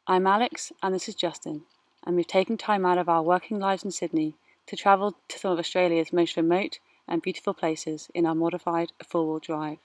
I'm Alex and this is Justin, and we've taken time out of our working lives in Sydney to travel to some of Australia's most remote and beautiful places in our modified four-wheel drive,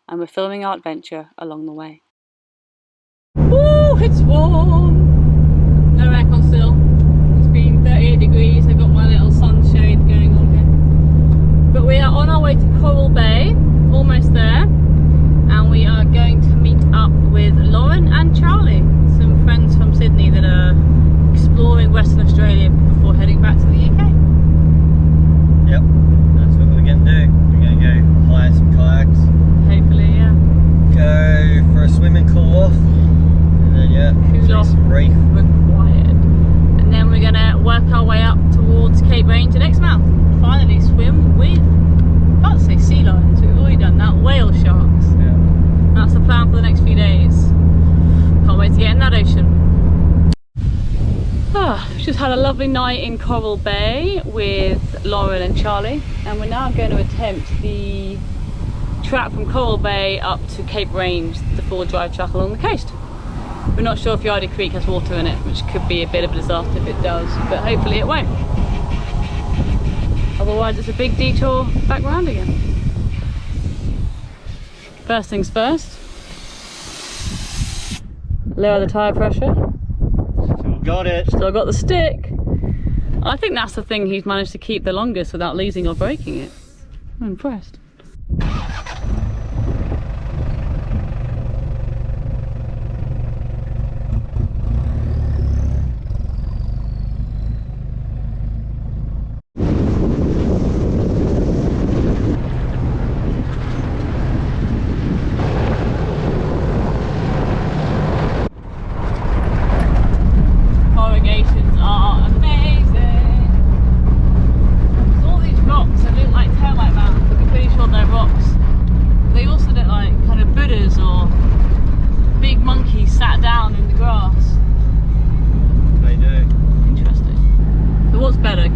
and we're filming our adventure along the way. Woo, it's warm! No aircon still. It's been 38 degrees, I've got my little sunshade going on here. But we are on our way to Coral Bay, almost there, and we are going to meet up with Lauren and Charlie, some friends from Sydney that are exploring Western Australia before heading back to the UK. Yep, that's what we're going to do. We're going to go hire some kayaks. Hopefully, yeah. Go for a swim and cool off. And then, yeah, Cool off reef required. And then we're going to work our way up towards Cape Range and Exmouth. Finally swim with, I can't say sea lions, we've already done that, whale sharks. Yeah. That's the plan for the next few days. Can't wait to get in that ocean. We've just had a lovely night in Coral Bay with Lauren and Charlie, and we're now going to attempt the track from Coral Bay up to Cape Range, the four-wheel drive track along the coast. We're not sure if Yardie Creek has water in it, which could be a bit of a disaster if it does, but hopefully it won't. Otherwise it's a big detour back round again. First things first, lower the tyre pressure. Still got it. Still got the stick. I think that's the thing he's managed to keep the longest without losing or breaking it. I'm impressed.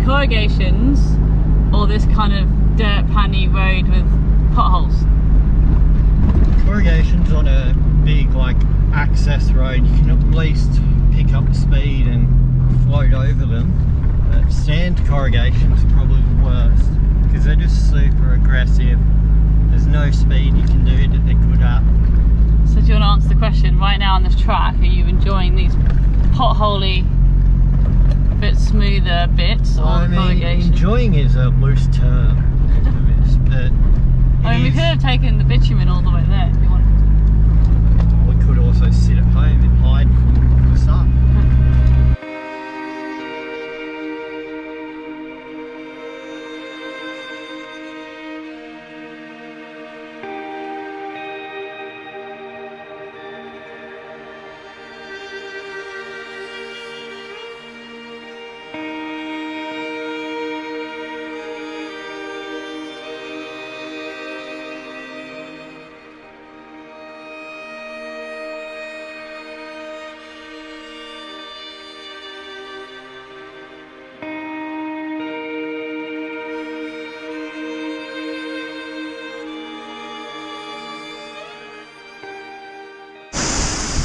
Corrugations or this kind of dirt panny road with potholes? Corrugations on a big access road, you can at least pick up the speed and float over them. But sand corrugations are probably the worst because they're just super aggressive. There's no speed you can do that they're good at. So do you want to answer the question right now on this track? Are you enjoying these potholey, bit smoother bits or corrugation? Enjoying is a loose term, but I mean, we could have taken the bitumen all the way there if you wanted to. We could also sit at home and hide from the sun.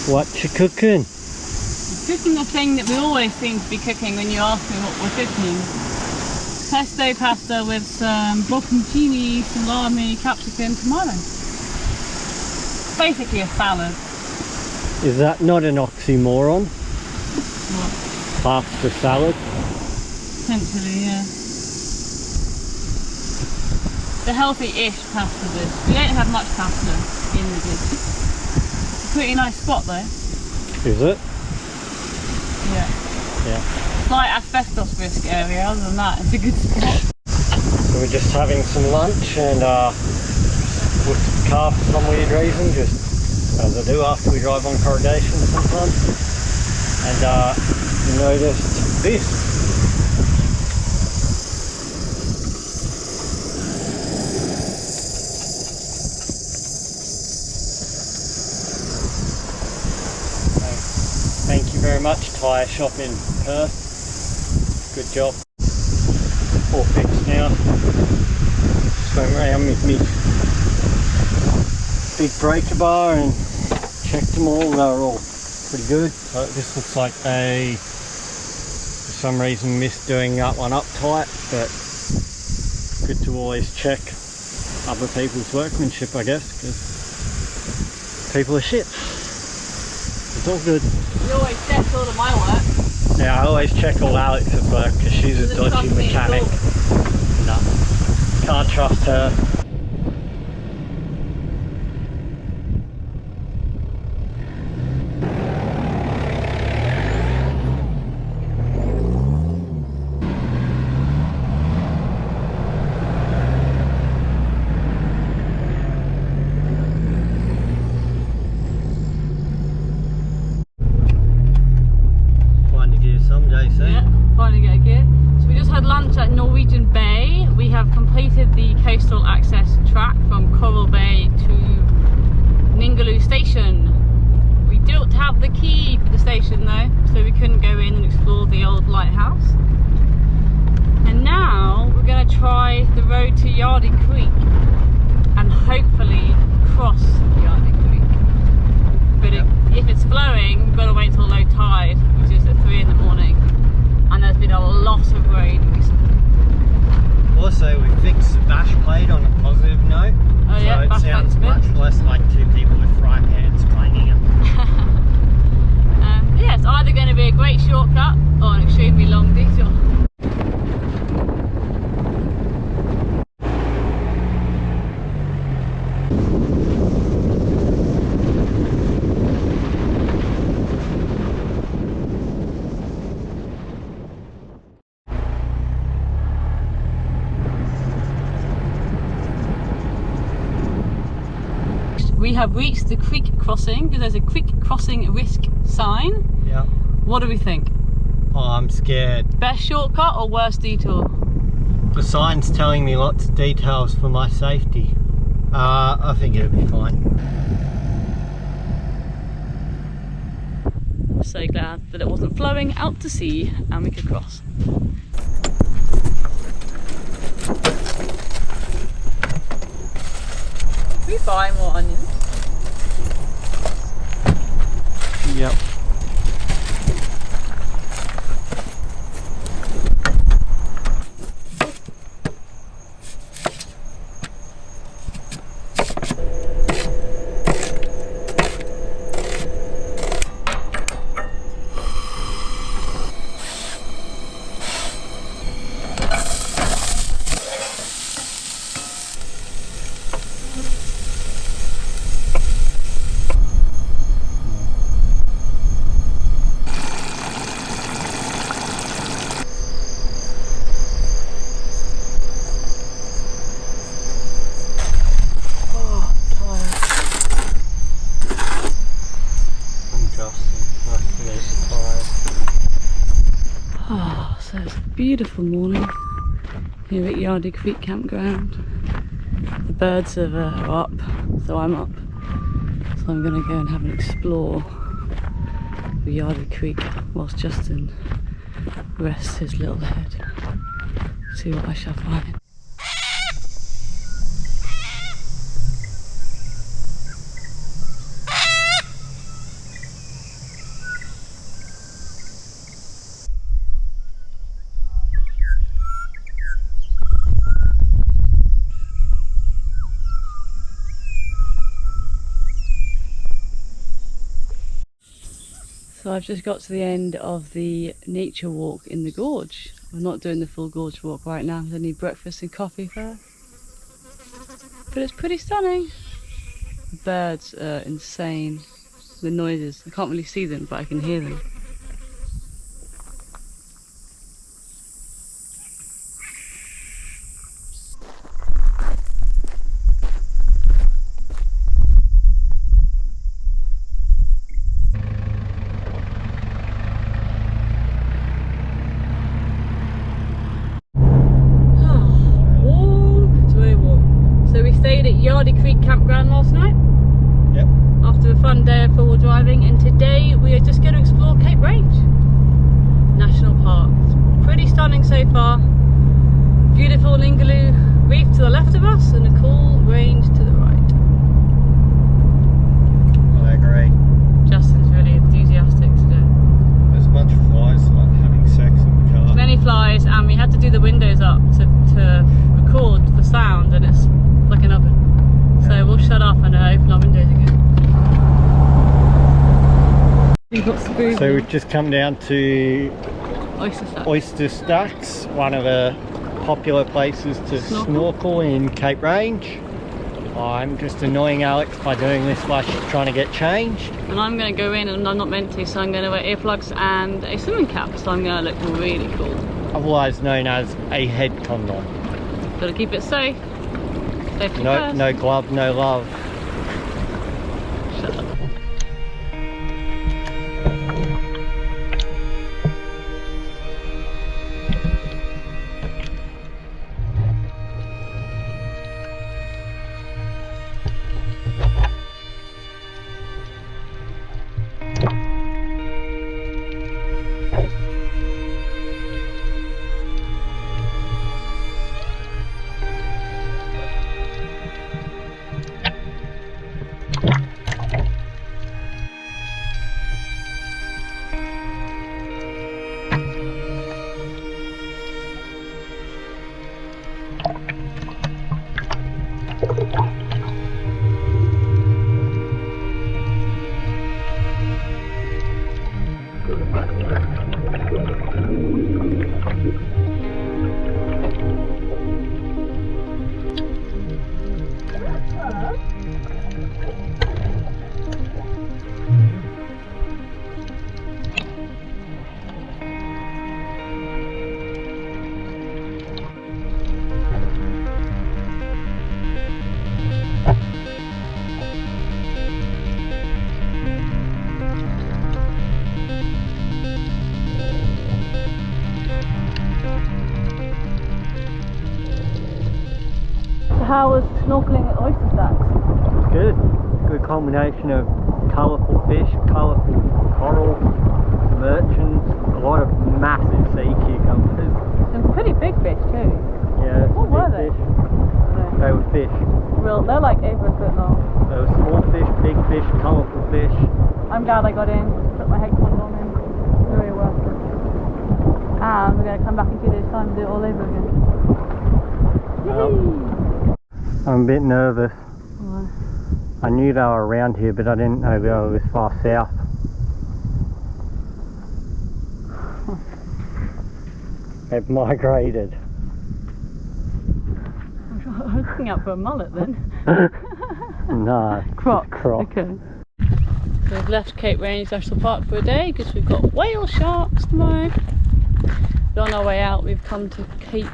What you cooking? Cooking the thing that we always seem to be cooking when you ask me what we're cooking. Pesto pasta with some bocconcini, salami, capsicum, tomato. Basically a salad. Is that not an oxymoron? What? Pasta salad? Potentially, yeah. The healthy-ish pasta dish. We don't have much pasta in the dish. Pretty nice spot though. Is it? Yeah. Yeah. Slight asbestos risk area, other than that it's a good spot. So we're just having some lunch and put the car for some weird reason, just as I do after we drive on corrugation sometimes. And noticed this. Thank you very much, tyre shop in Perth. Good job. All fixed now. Swim around with me big breaker bar and checked them all. They were all pretty good. So this looks like a, for some reason, missed doing that one up tight, but good to always check other people's workmanship, I guess, because people are shit. It's all good. You always check all of my work. Yeah, I always check all Alex's work because she's a dodgy mechanic. No, can't trust her. At Norwegian Bay, we have completed the coastal access track from Coral Bay to Ningaloo Station. We don't have the key for the station though, so we couldn't go in and explore the old lighthouse. And now we're going to try the road to Yardie Creek and hopefully cross Yardie Creek. But if it's flowing, we've got to wait till low tide, which is at 3 in the morning. And there's been a lot of rain recently. Also, we fixed the bash plate on a positive note, oh, yeah, so it sounds much less like two people with frying pans clanging it. Yeah, it's either going to be a great shortcut or an extremely long detour. We have reached the creek crossing because there's a creek crossing risk sign. Yeah. What do we think? Oh, I'm scared. Best shortcut or worst detour? The sign's telling me lots of details for my safety. I think it'll be fine. So glad that it wasn't flowing out to sea and we could cross. We buy more onions. Yep. Oh, so it's a beautiful morning here at Yardie Creek Campground. The birds are up, so I'm up. So I'm going to go and have an explore of Yardie Creek whilst Justin rests his little head. See what I shall find. So I've just got to the end of the nature walk in the gorge. I'm not doing the full gorge walk right now, I need breakfast and coffee first. But it's pretty stunning. The birds are insane. The noises, I can't really see them, but I can hear them. Yardie Creek Campground last night. Yep. After a fun day of four-wheel driving, and today we are just going to explore Cape Range National Park. It's pretty stunning so far. Beautiful Ningaloo Reef to the left of us and a cool range to the right. I agree. Justin's really enthusiastic. windows up to record for sound, and it's like an oven. So we'll shut off and open our windows again. You've got spoons. So we've just come down to Oyster Stacks, one of the popular places to snorkel in Cape Range. I'm just annoying Alex by doing this while she's trying to get changed. And I'm going to go in, and I'm not meant to, so I'm going to wear earplugs and a swimming cap, so I'm going to look really cool. Otherwise known as a head condom. Got to keep it safe. Safety first. No glove, no love. Shut up. How was snorkeling at Oyster Stacks? Good. Good combination of colourful fish, colourful coral, merchants, a lot of massive sea cucumbers. Some pretty big fish too. Yeah. What were they? They were fish. Well, they're like over a foot long. There were small fish, big fish, colourful fish. I'm glad I got in, put my headphones on in. Very worth it. And we're going to come back in 2 days' time and do it all over again. I'm a bit nervous. Why? I knew they were around here, but I didn't know they were this far south. They've migrated. I'm looking out for a mullet then. Nah, Croc. Croc. Okay. So we've left Cape Range National Park for a day because we've got whale sharks tomorrow. But on our way out, we've come to Cape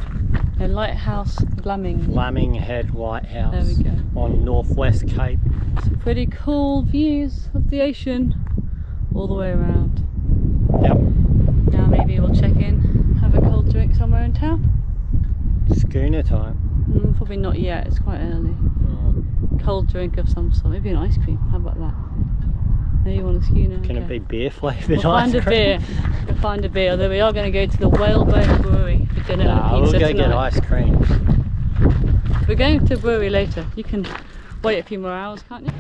Lighthouse, Vlamingh Head Lighthouse. There we go. On Northwest Cape. Some pretty cool views of the ocean all the way around. Yep. Now maybe we'll check in, have a cold drink somewhere in town. Schooner time. Probably not yet, it's quite early. Cold drink of some sort, maybe an ice cream, how about that? Maybe you want a schooner? Can okay. it be beer flavoured We'll ice find cream? a beer. We'll find a beer, although we are going to go to the Whalebone Brewery for dinner and we'll pizza go tonight. get ice cream. We're going to the brewery later. You can wait a few more hours, can't you?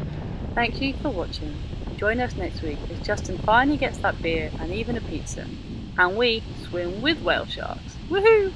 Thank you for watching. Join us next week as Justin finally gets that beer and even a pizza. And we swim with whale sharks. Woohoo!